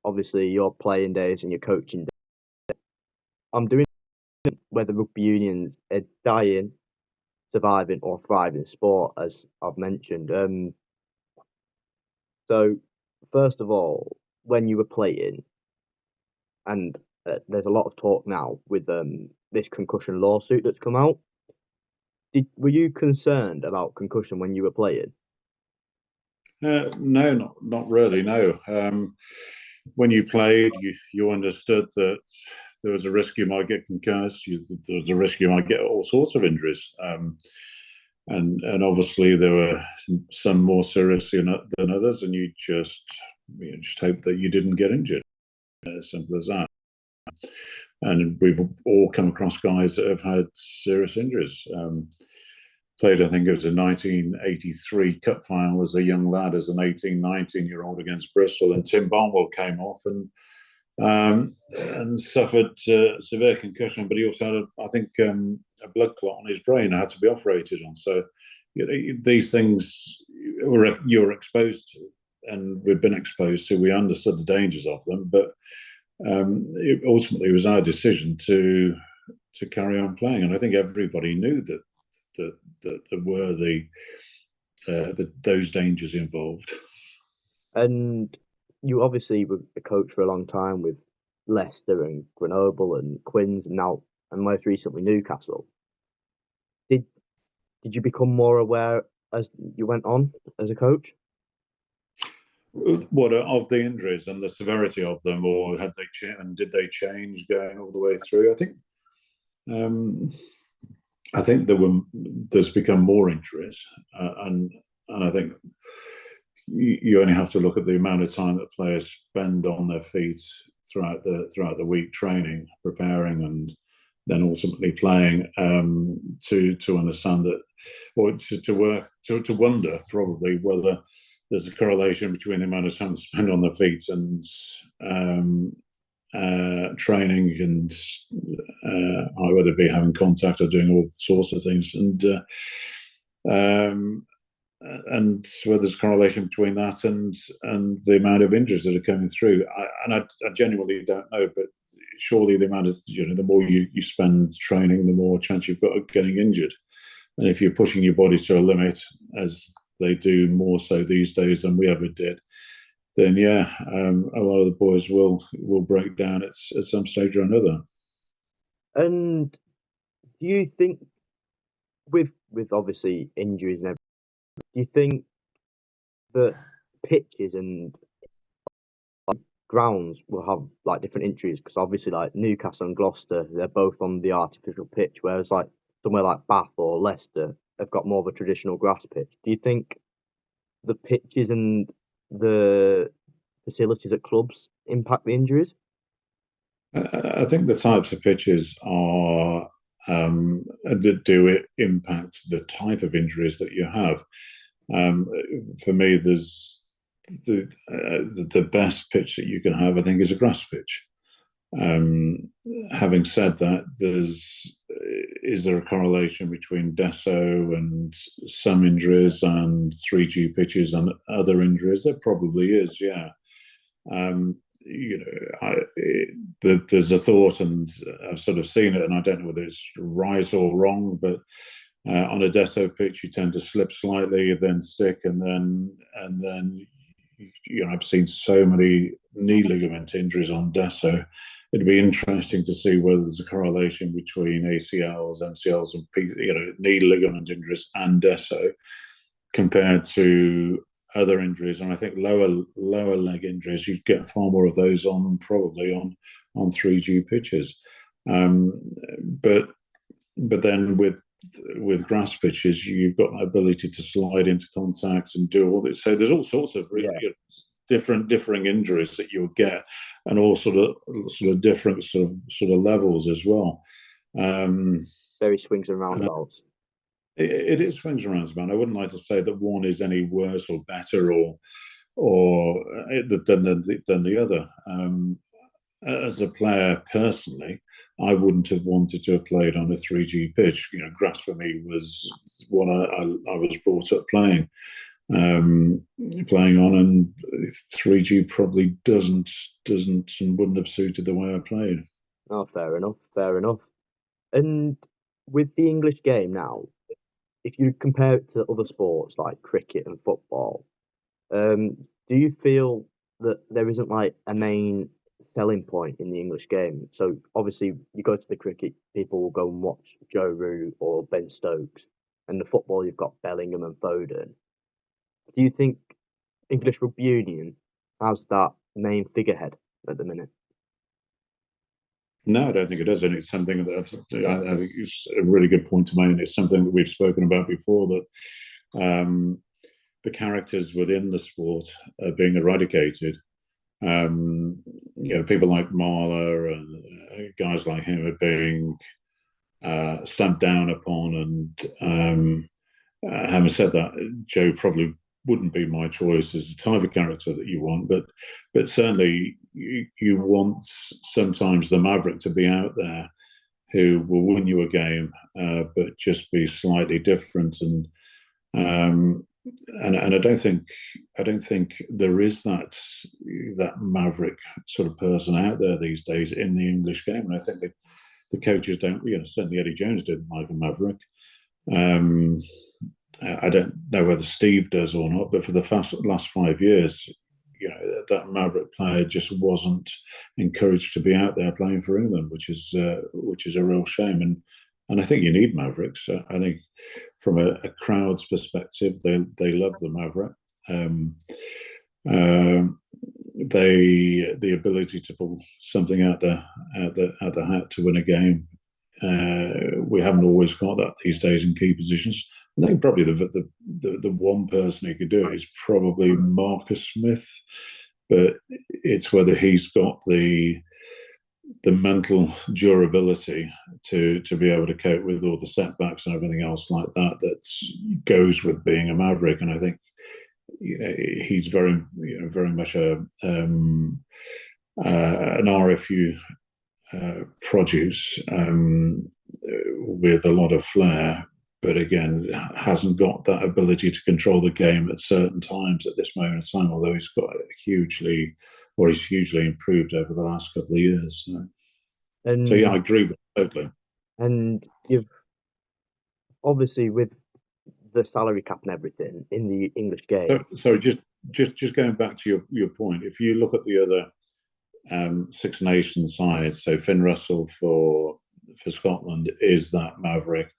obviously your playing days and your coaching days. I'm doing whether rugby unions are dying, surviving, or thriving sport, as I've mentioned. So first of all, when you were playing, and there's a lot of talk now with this concussion lawsuit that's come out. Were you concerned about concussion when you were playing? No, not really. No. When you played, you understood that there was a risk you might get concussed. There was a risk you might get all sorts of injuries. And obviously there were some more serious than others, and you just hope that you didn't get injured. As simple as that. And we've all come across guys that have had serious injuries. Played, I think it was a 1983 cup final as a young lad, as an 18, 19-year-old against Bristol, and Tim Barnwell came off and suffered severe concussion, but he also had, I think, a blood clot on his brain. Had to be operated on. So these things you're exposed to, and we've been exposed to. We understood the dangers of them, but it ultimately was our decision to carry on playing, and I think everybody knew that there were those dangers involved. And you obviously were a coach for a long time with Leicester and Grenoble and Quins, and now and most recently Newcastle. Did you become more aware as you went on as a coach? What of the injuries and the severity of them, or had they did they change going all the way through? I think there's become more injuries, and I think you only have to look at the amount of time that players spend on their feet throughout the week training, preparing, and then ultimately playing, to understand that, or to wonder probably whether there's a correlation between the amount of time they spend on their feet and training, and whether it be having contact or doing all sorts of things, and whether there's a correlation between that and the amount of injuries that are coming through. I genuinely don't know, but surely the amount of, the more you spend training, the more chance you've got of getting injured. And if you're pushing your body to a limit, as they do more so these days than we ever did, then a lot of the boys will break down at some stage or another. And do you think, with obviously injuries and everything, do you think that pitches and grounds will have like different injuries? Because obviously, like Newcastle and Gloucester, they're both on the artificial pitch, whereas like somewhere like Bath or Leicester have got more of a traditional grass pitch. Do you think the pitches and the facilities at clubs impact the injuries? I think the types of pitches are that do impact the type of injuries that you have. For me, there's the best pitch that you can have, I think, is a grass pitch. Having said that, is there a correlation between Deso and some injuries and 3G pitches and other injuries? There probably is, yeah. There's a thought, and I've sort of seen it, and I don't know whether it's right or wrong, but on a Deso pitch, you tend to slip slightly, then stick, and then I've seen so many knee ligament injuries on Deso. It'd be interesting to see whether there's a correlation between ACLs, MCLs, and knee ligament injuries and Deso compared to other injuries. And I think lower leg injuries, you'd get far more of those probably on 3G pitches. But then with grass pitches, you've got the ability to slide into contact and do all this. So there's all sorts of differing injuries that you'll get, and all sort of different sort of levels as well. Very swings and roundabouts. It is swings and roundabouts. I wouldn't like to say that one is any worse or better or than the other. As a player personally, I wouldn't have wanted to have played on a 3G pitch. Grass for me was what I was brought up playing. um, playing on, and 3G probably doesn't and wouldn't have suited the way I played. Oh, fair enough, fair enough. And with the English game now, if you compare it to other sports like cricket and football, do you feel that there isn't like a main selling point in the English game? So obviously, you go to the cricket, people will go and watch Joe Root or Ben Stokes, and the football you've got Bellingham and Foden. Do you think English rugby union has that main figurehead at the minute? No, I don't think it does, and it's something that I think is a really good point to make. And it's something that we've spoken about before, that the characters within the sport are being eradicated. People like Marler and guys like him are being stamped down upon. And having said that, Joe probably wouldn't be my choice as the type of character that you want, but certainly you want sometimes the maverick to be out there who will win you a game, but just be slightly different. Um, and I don't think there is that maverick sort of person out there these days in the English game. And I think that the coaches don't. Certainly Eddie Jones didn't like a maverick. Um, I don't know whether Steve does or not, but for the last 5 years, that maverick player just wasn't encouraged to be out there playing for England, which is a real shame. And I think you need mavericks. I think from a crowd's perspective, they love the maverick. Um, the ability to pull something out the hat to win a game. We haven't always got that these days in key positions. I think probably the one person who could do it is probably Marcus Smith, but it's whether he's got the mental durability to be able to cope with all the setbacks and everything else like that goes with being a maverick. And I think he's very much an RFU produce, with a lot of flair, but again hasn't got that ability to control the game at certain times at this moment in time. Although he's hugely improved over the last couple of years. So yeah, And I agree with totally. and you've obviously with the salary cap and everything in the English So, game. sorry, just going back to your point. If you look at the other Six Nations side, so Finn Russell for Scotland is that maverick.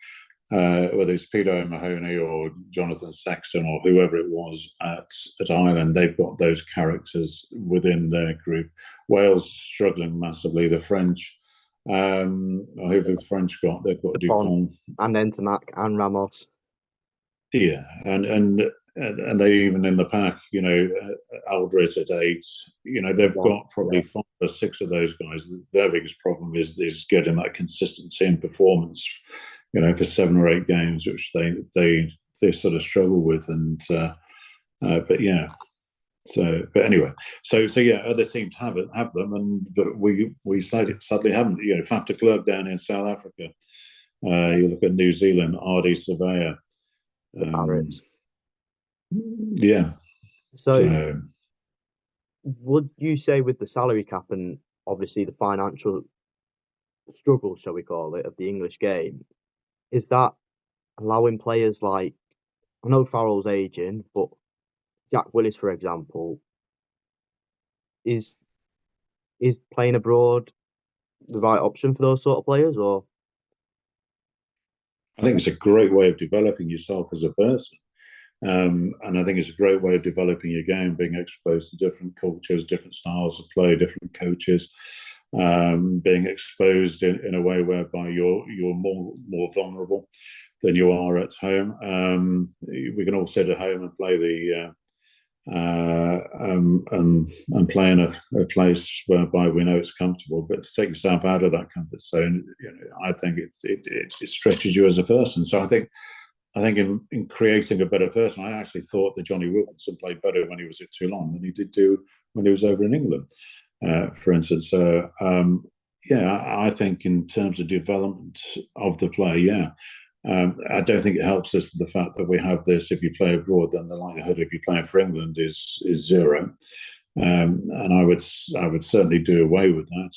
Whether it's Peter O'Mahony or Jonathan Sexton or whoever it was at Ireland, they've got those characters within their group. Wales struggling massively. The French, who have the French got? They've got Dupont Dupont. and Entamac and Ramos. Yeah, and they even in the pack, Aldrit at 8. They've Yeah, got probably 5 or 6 of those guys. Their biggest problem is getting that consistency in performance, for 7 or 8 games, which they sort of struggle with. And but yeah, but anyway, so yeah, other teams have them, but we sadly haven't. Faf de Klerk down in South Africa. You look at New Zealand, Ardie Surveyor. the Barretts. Yeah. So So would you say with the salary cap and obviously the financial struggle, shall we call it, of the English game, is that allowing players like I know Farrell's aging, but Jack Willis, for example, is is playing abroad the right option for those sort of players, or I think it's a great way of developing yourself as a person. And I think it's a great way of developing your game, being exposed to different cultures, different styles of play, different coaches, being exposed in a way whereby you're more vulnerable than you are at home. We can all sit at home and play and play in a place whereby we know it's comfortable. But to take yourself out of that comfort zone, I think it stretches you as a person. So I think in creating a better person, I actually thought that Johnny Wilkinson played better when he was at Toulon than he did do when he was over in England, for instance. Yeah, I think in terms of development of the player, yeah, I don't think it helps us the fact that we have this. If you play abroad, then the likelihood of you playing for England is zero. And I would certainly do away with that.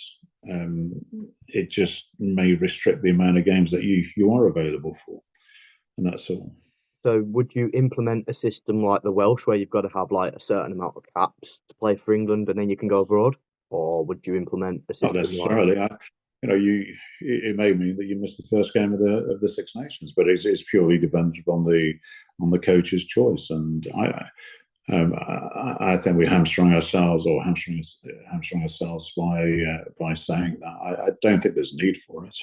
It just may restrict the amount of games that you are available for, and that's all. So would you implement a system like the Welsh where you've got to have like a certain amount of caps to play for England and then you can go abroad? Or would you implement a Not system like necessarily. It may mean that you miss the first game of the Six Nations, but it's purely dependent on the coach's choice. And I think we hamstring ourselves or hamstring ourselves by saying that. I don't think there's need for it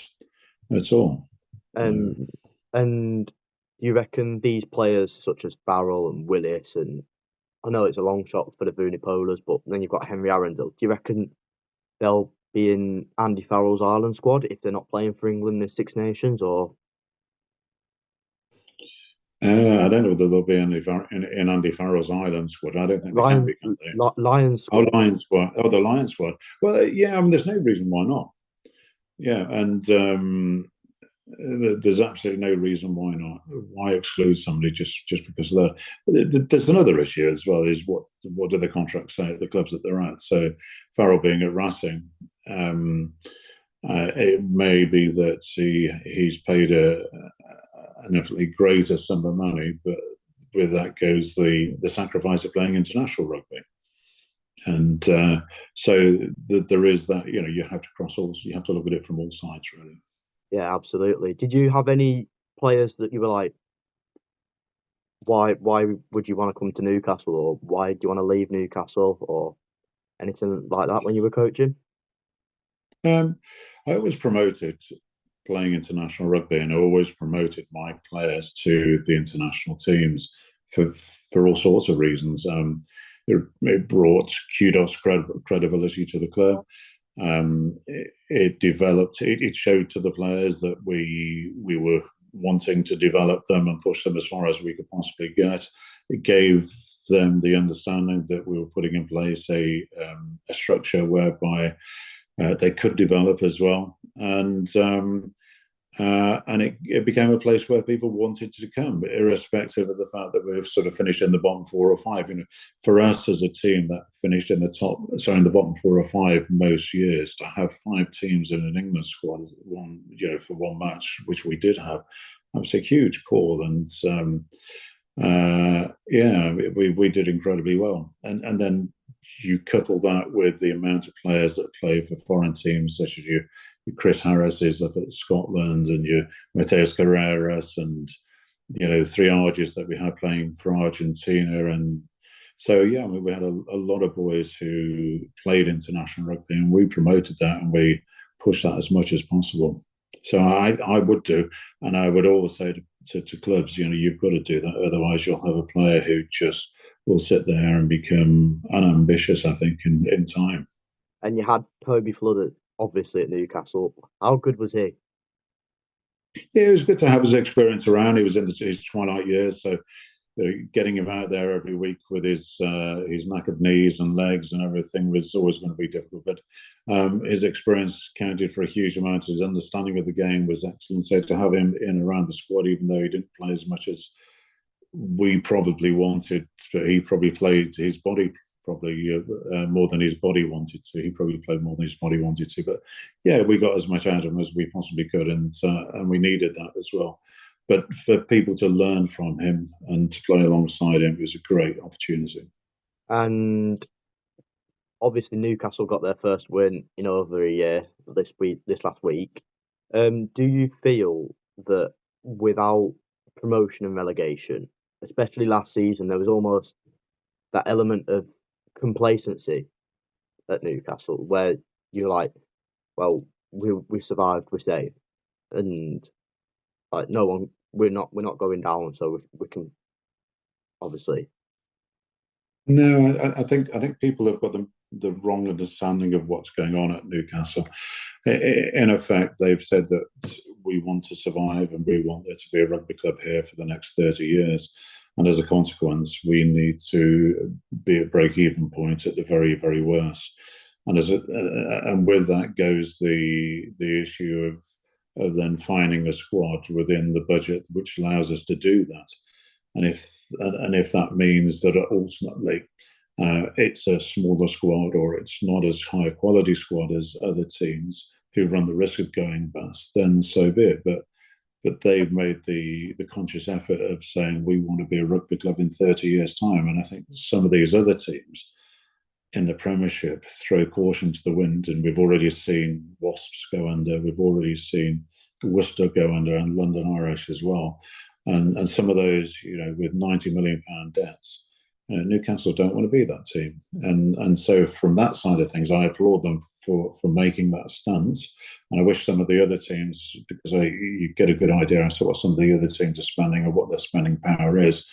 at all. and and do you reckon these players such as Farrell and Willis and I know it's a long shot for the Vunipolas, but then you've got Henry Arundel. Do you reckon they'll be in Andy Farrell's Ireland squad if they're not playing for England in the Six Nations, or I don't know whether they'll be in Andy Farrell's Ireland squad. I don't think they can Lions be, can they? Lions Oh, squad? Lions squad. Oh, the Lions squad. Well, yeah. I mean, there's no reason why not. Yeah, and there's absolutely no reason why not. Why exclude somebody just because of that? There's another issue as well. Is what do the contracts say at the clubs that they're at? So Farrell being at Racing, it may be that he's paid an infinitely greater sum of money, but with that goes the sacrifice of playing international rugby. And so there is that. You have to you have to look at it from all sides, really. Yeah, absolutely. Did you have any players that you were like, why would you want to come to Newcastle, or why do you want to leave Newcastle, or anything like that when you were coaching? Um, I always promoted playing international rugby, and I always promoted my players to the international teams for all sorts of reasons. It brought kudos credibility to the club. It developed. It showed to the players that we were wanting to develop them and push them as far as we could possibly get. It gave them the understanding that we were putting in place a structure whereby they could develop as well, and it became a place where people wanted to come, irrespective of the fact that we've sort of finished in the bottom 4 or 5. For us as a team that finished in the bottom 4 or 5 most years, to have 5 teams in an England squad, for one match, which we did have, that was a huge call, and yeah, we did incredibly well, and then you couple that with the amount of players that play for foreign teams, such as your Chris Harris is up at Scotland, and your Mateus Carreras, and the 3 Arges that we had playing for Argentina, and so yeah, I mean, we had a lot of boys who played international rugby, and we promoted that and we pushed that as much as possible. So I would do, and I would always say to clubs, you've got to do that. Otherwise, you'll have a player who just will sit there and become unambitious, I think, in time. And you had Toby Flood, obviously, at Newcastle. How good was he? Yeah, it was good to have his experience around. He was in his twilight years, so getting him out there every week with his knackered knees and legs and everything was always going to be difficult. But his experience counted for a huge amount. His understanding of the game was excellent. So to have him in around the squad, even though he didn't play as much as we probably wanted, but he probably played his body probably more than his body wanted to. He probably played more than his body wanted to. But yeah, we got as much out of him as we possibly could, and we needed that as well. But for people to learn from him and to play alongside him was a great opportunity. And obviously, Newcastle got their first win in over a year this last week. Do you feel that without promotion and relegation, especially last season, there was almost that element of complacency at Newcastle where you're like, well, we survived, we're safe, and like no one, we're not going down, so we can obviously. No, I think people have got the wrong understanding of what's going on at Newcastle. In effect, they've said that we want to survive and we want there to be a rugby club here for the next 30 years. And as a consequence, we need to be at break-even point at the very, very worst. And with that goes the issue of then finding a squad within the budget which allows us to do that. And if that means that ultimately it's a smaller squad, or it's not as high a quality squad as other teams who run the risk of going bust, then so be it. But they've made the conscious effort of saying we want to be a rugby club in 30 years' time. And I think some of these other teams in the Premiership throw caution to the wind, and we've already seen Wasps go under, we've already seen Worcester go under, and London Irish as well. And some of those, with £90 million debts, Newcastle don't want to be that team. And so from that side of things, I applaud them for making that stance. And I wish some of the other teams, because you get a good idea as to what some of the other teams are spending or what their spending power is,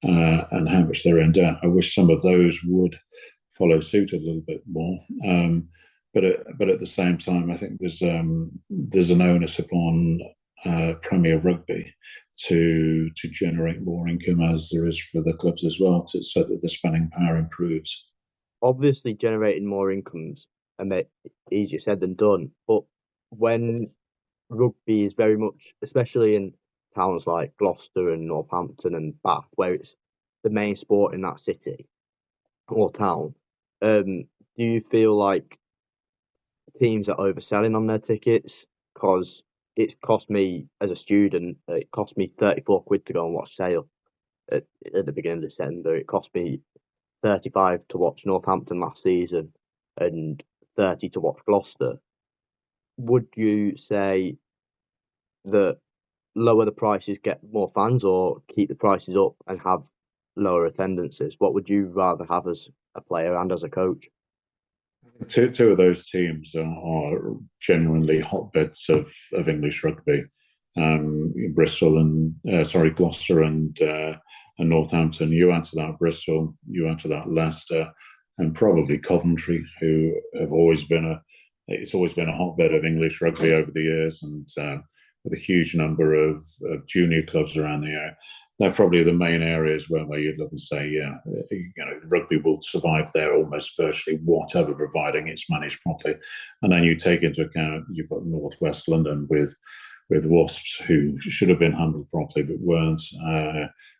and how much they're in debt. I wish some of those would follow suit a little bit more. But at the same time, I think there's an onus upon Premier Rugby to generate more income, as there is for the clubs as well, so that the spending power improves. Obviously, generating more incomes and that easier said than done. But when rugby is very much, especially in towns like Gloucester and Northampton and Bath, where it's the main sport in that city or town, do you feel like teams are overselling on their tickets? Because it's cost me as a student, it cost me £34 to go and watch Sale at the beginning of December. It cost me 35 to watch Northampton last season and 30 to watch Gloucester. Would you say that lower the prices get more fans, or keep the prices up and have lower attendances? What would you rather have as a player and as a coach? Two of those teams are genuinely hotbeds of English rugby. Bristol and Gloucester and Northampton. You add to that Bristol, you add to that Leicester, and probably Coventry, who have always been it's always been a hotbed of English rugby over the years, and with a huge number of junior clubs around the area. They're probably the main areas where you'd look and say, yeah, rugby will survive there almost virtually whatever, providing it's managed properly. And then you take into account you've got Northwest London with Wasps, who should have been handled properly but weren't.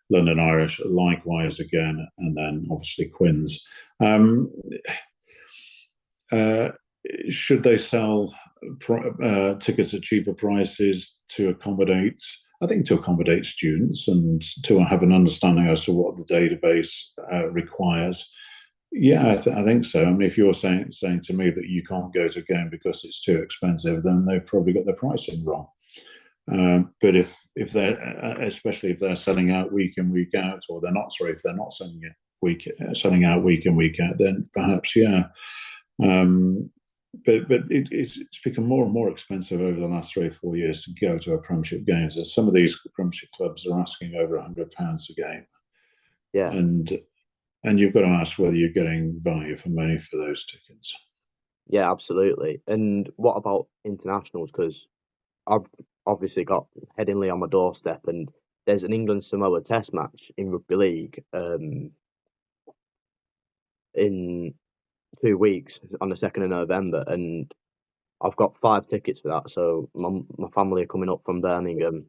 London Irish, likewise again, and then obviously Quins. Should they sell tickets at cheaper prices to accommodate? I think to accommodate students and to have an understanding as to what the database requires. Yeah, I think so. I mean, if you're saying to me that you can't go to a game because it's too expensive, then they've probably got their pricing wrong. But if they're, especially if they're selling out week in, week out, or they're not, sorry, if they're not selling out week in, week out, then perhaps, yeah. But it's become more and more expensive over the last 3 or 4 years to go to a Premiership games. As some of these Premiership clubs are asking over £100 a game. Yeah. And you've got to ask whether you're getting value for money for those tickets. Yeah, absolutely. And what about internationals? Because I've obviously got Headingley on my doorstep, and there's an England-Samoa test match in Rugby League in 2 weeks on the 2nd of November, and I've got 5 tickets for that. So my family are coming up from Birmingham,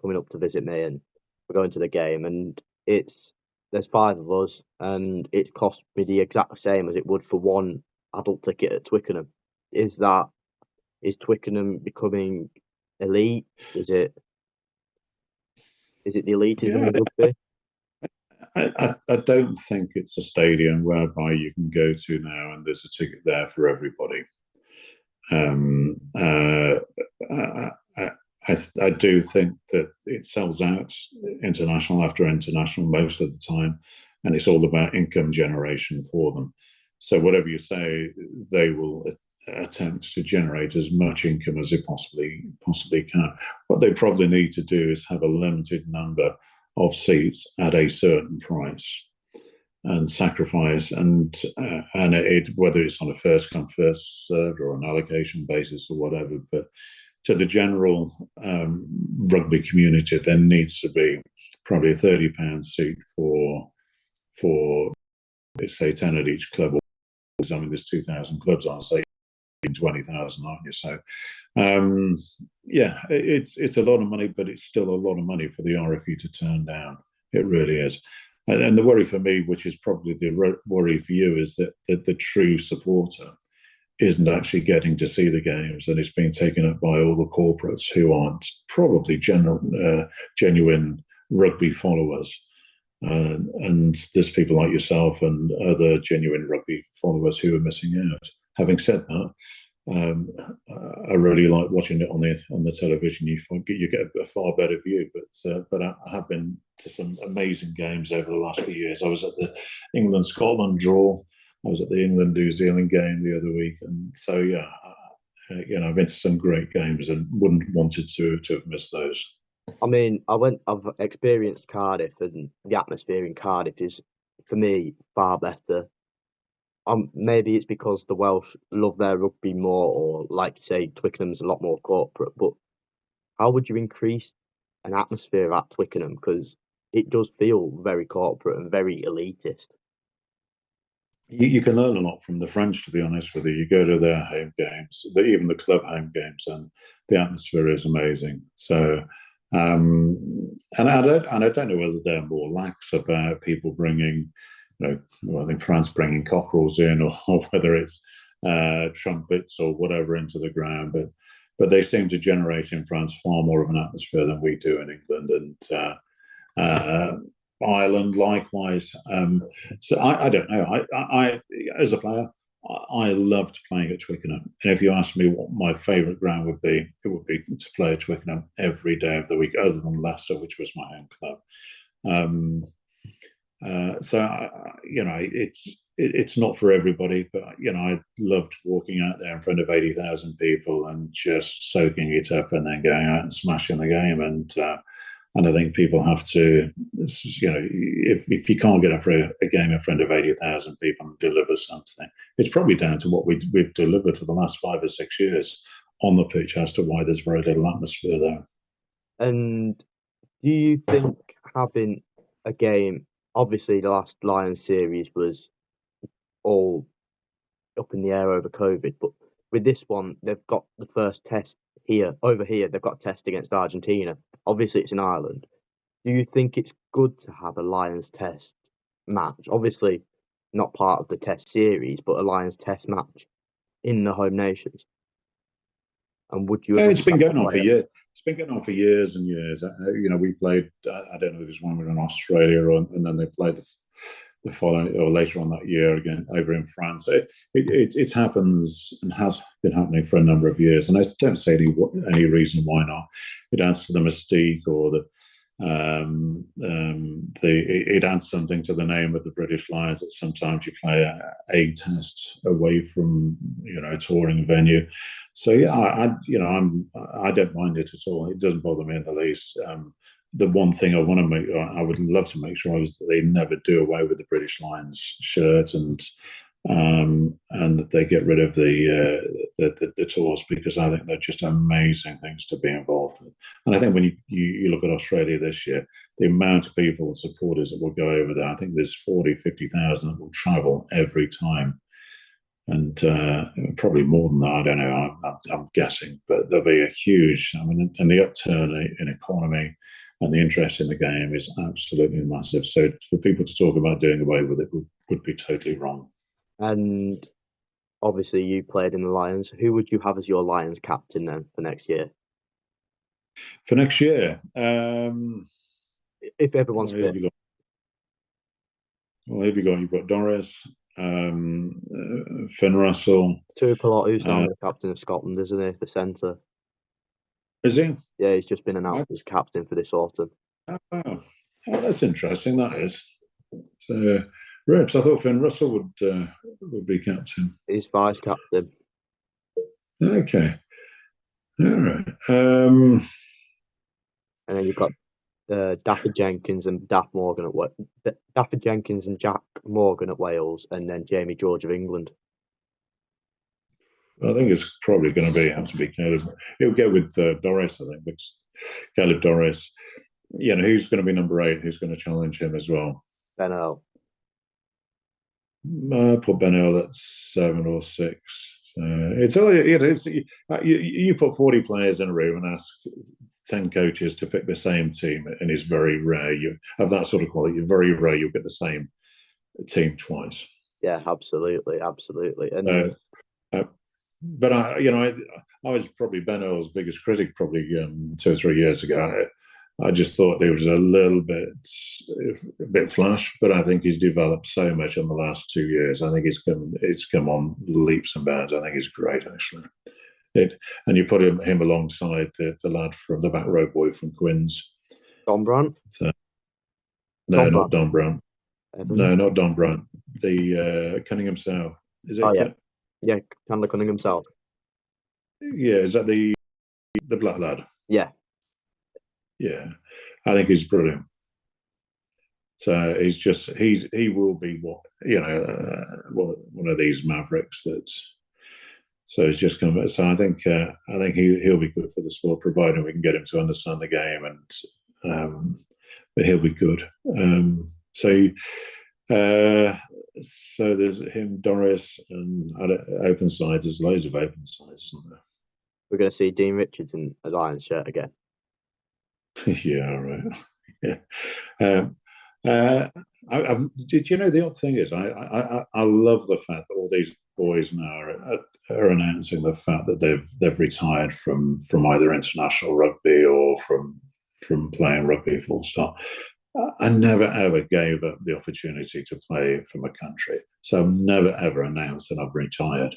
coming up to visit me, and we're going to the game. And there's 5 of us, and it cost me the exact same as it would for one adult ticket at Twickenham. Is Twickenham becoming elite? Is it the elitism in rugby? I don't think it's a stadium whereby you can go to now and there's a ticket there for everybody. I do think that it sells out international after international most of the time, and it's all about income generation for them. So whatever you say, they will attempt to generate as much income as they possibly can. What they probably need to do is have a limited number of seats at a certain price and sacrifice, and whether it's on a first come first served or an allocation basis or whatever, but to the general rugby community, there needs to be probably a £30 seat for say 10 at each club. I mean, there's 2,000 clubs on, say 20,000, aren't you? So yeah, it's a lot of money, but it's still a lot of money for the RFU to turn down. It really is. And the worry for me, which is probably the worry for you, is that the true supporter isn't actually getting to see the games, and it's being taken up by all the corporates who aren't probably genuine rugby followers. And there's people like yourself and other genuine rugby followers who are missing out. Having said that, um, I really like watching it on the television. You get a far better view. But I have been to some amazing games over the last few years. I was at the England Scotland draw. I was at the England New Zealand game the other week, and so yeah, I've been to some great games and wouldn't wanted to have missed those. I mean, I've experienced Cardiff, and the atmosphere in Cardiff is, for me, far better. Maybe it's because the Welsh love their rugby more, or like you say, Twickenham's a lot more corporate. But how would you increase an atmosphere at Twickenham? Because it does feel very corporate and very elitist. You can learn a lot from the French, to be honest with you. You go to their home games, even the club home games, and the atmosphere is amazing. So, and I don't know whether they're more lax about people bringing, I think France bringing cockerels in, or whether it's trumpets or whatever into the ground, but they seem to generate in France far more of an atmosphere than we do in England, and Ireland likewise. So I don't know. I as a player, I loved playing at Twickenham. And if you asked me what my favourite ground would be, it would be to play at Twickenham every day of the week, other than Leicester, which was my home club. So it's not for everybody, but I loved walking out there in front of 80,000 people and just soaking it up, and then going out and smashing the game. And I think people have to, if you can't get a game in front of 80,000 people and deliver something, it's probably down to what we've delivered for the last 5 or 6 years on the pitch as to why there's very little atmosphere there. And do you think having a game, obviously the last Lions series was all up in the air over COVID, but with this one, they've got the first test over here, they've got a test against Argentina. Obviously, it's in Ireland. Do you think it's good to have a Lions test match? Obviously, not part of the test series, but a Lions test match in the home nations. And would you? It's been going on for years. It's been going on for years and years. We played. I don't know if this one was in Australia, and then they played the following or later on that year again over in France. It happens and has been happening for a number of years, and I don't see any reason why not. It adds to the mystique, or it adds something to the name of the British Lions that sometimes you play a test away from a touring venue. So yeah, I don't mind it at all. It doesn't bother me in the least. The one thing I would love to make sure is that they never do away with the British Lions shirt, and that they get rid of the tours, because I think they're just amazing things to be involved with. And I think when you look at Australia this year, the amount of people, supporters that will go over there, I think there's 40,000-50,000 that will travel every time. And probably more than that, I don't know, I'm guessing, but there'll be a huge, and the upturn in economy and the interest in the game is absolutely massive. So for people to talk about doing away with it would be totally wrong. And obviously, you played in the Lions. Who would you have as your Lions captain then for next year? For next year, if everyone's fit. You've got Doris, Finn Russell. Tuipulotu's now the captain of Scotland, isn't he? The centre. Is he? Yeah, he's just been announced as captain for this autumn. Oh, that's interesting. That is. So, Ribs, I thought Finn Russell would be captain. He's vice captain. Okay. All right. And then you've got Dafydd Jenkins and Dafydd Jenkins and Jack Morgan at Wales, and then Jamie George of England. I think it's probably going to have to be Caleb. He'll go with Doris, I think, because Caleb Doris. Who's going to be number 8? Who's going to challenge him as well? Ben Earl. Put Ben Earl at 7 or 6. So it's all it is. You put 40 players in a room and ask 10 coaches to pick the same team, and it's very rare you have that sort of quality. Very rare you'll get the same team twice. Yeah, absolutely, absolutely. And Uh, uh, but I was probably Ben Earl's biggest critic probably 2 or 3 years ago. I just thought there was a bit flash, but I think he's developed so much in the last 2 years. I think it's come on leaps and bounds. I think he's great actually. And you put him alongside the lad from the back row boy from Quins. Don Brandt? So, no, Don not Brandt. Don Brandt. No, not Don Brandt. The Cunningham South. Is it? Oh yeah, yeah, Chandler Cunningham South. Yeah, is that the black lad? Yeah, Yeah, I think he's brilliant. So he will be one of these mavericks that's. So it's just come. So I think he'll be good for the sport, providing we can get him to understand the game, and but he'll be good. So there's him, Doris, and open sides. There's loads of open sides, isn't there? we're going to see Dean Richardson as Lions shirt again. Yeah, right. Yeah. Did you know the odd thing is I love the fact that all these boys now are announcing the fact that they've retired from either international rugby or from playing rugby full stop. I never ever gave up the opportunity to play for my country, so I've never ever announced that I've retired.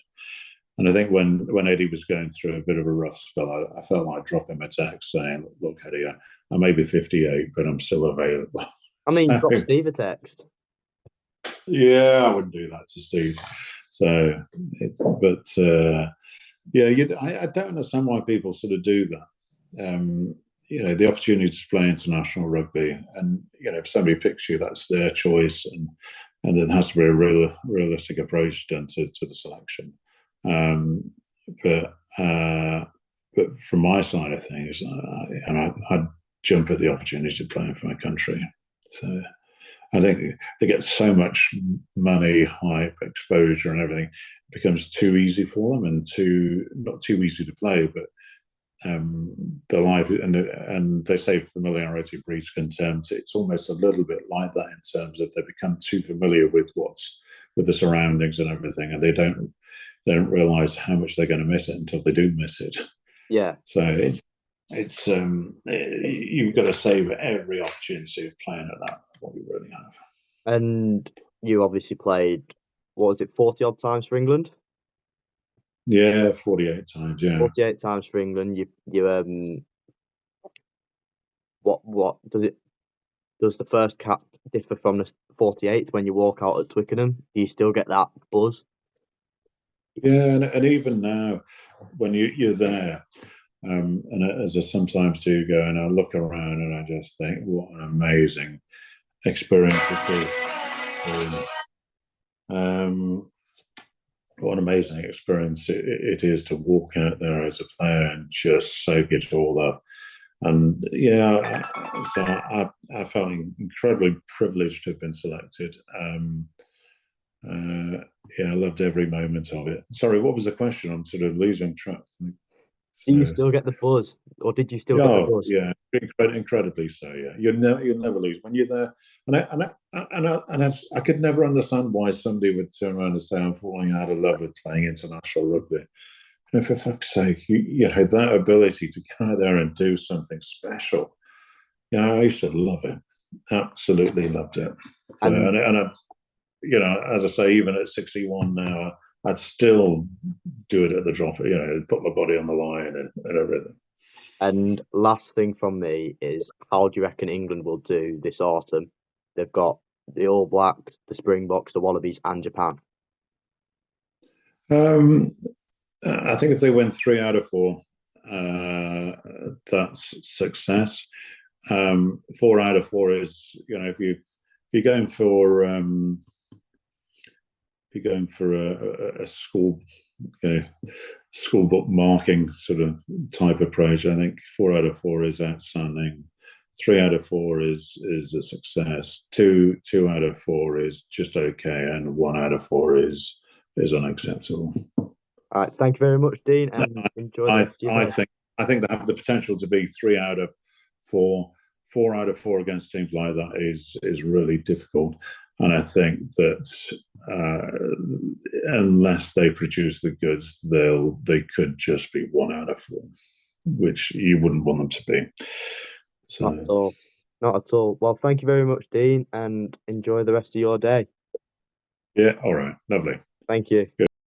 And I think when Eddie was going through a bit of a rough spell, I felt like dropping a text saying, "Look, Eddie, I may be 58, but I'm still available." I mean, drop Steve a text. Yeah, I wouldn't do that to Steve. So, I don't understand why people sort of do that. The opportunity to play international rugby, and if somebody picks you, that's their choice, and there has to be a realistic approach done to the selection. But from my side of things, I'd jump at the opportunity to play for my country. So I think they get so much money, hype, exposure, and everything. It becomes too easy for them, and not too easy to play, but the life and they say familiarity breeds contempt. It's almost a little bit like that in terms of they become too familiar with the surroundings and everything, and they don't realize how much they're going to miss it until they do miss it. Yeah. So it's you've got to save every opportunity of playing at that, what we really have. And you obviously played, what was it, 40 odd times for England? Yeah, 48 times. Yeah, 48 times for England. You what does the first cap differ from the 48th when you walk out at Twickenham? Do you still get that buzz? Yeah, and even now, when you're there, and as I sometimes do go and I look around and I just think, what an amazing experience it is. What an amazing experience it is to walk out there as a player and just soak it all up. And yeah, so I felt incredibly privileged to have been selected. I loved every moment of it. Sorry, what was the question? I'm sort of losing track. So, do you still get the buzz, or did you still get the buzz? Yeah, incredibly so. Yeah, you'll never lose when you're there. And I could never understand why somebody would turn around and say, "I'm falling out of love with playing international rugby." For fuck's sake, you had that ability to go out there and do something special. I used to love it. Absolutely loved it. So, and as I say, even at 61 now, I'd still do it at the drop. Put my body on the line and everything. And last thing from me is, how do you reckon England will do this autumn? They've got the All Blacks, the Springboks, the Wallabies, and Japan. I think if they win 3 out of 4, that's success. 4 out of 4 is, if you're going for a school book marking sort of type approach, I think 4 out of 4 is outstanding. 3 out of 4 is a success. 2 out of 4 is just okay, and 1 out of 4 is unacceptable. All right, thank you very much, Dean, and enjoy the I rest of your I day. think they have the potential to be 3 out of 4. 4 out of 4 against teams like that is really difficult, and I think that unless they produce the goods, they could just be 1 out of 4, which you wouldn't want them to be. Not at So all. Not at all. Well, thank you very much, Dean, and enjoy the rest of your day. yeah, all right, lovely. Thank you. Good.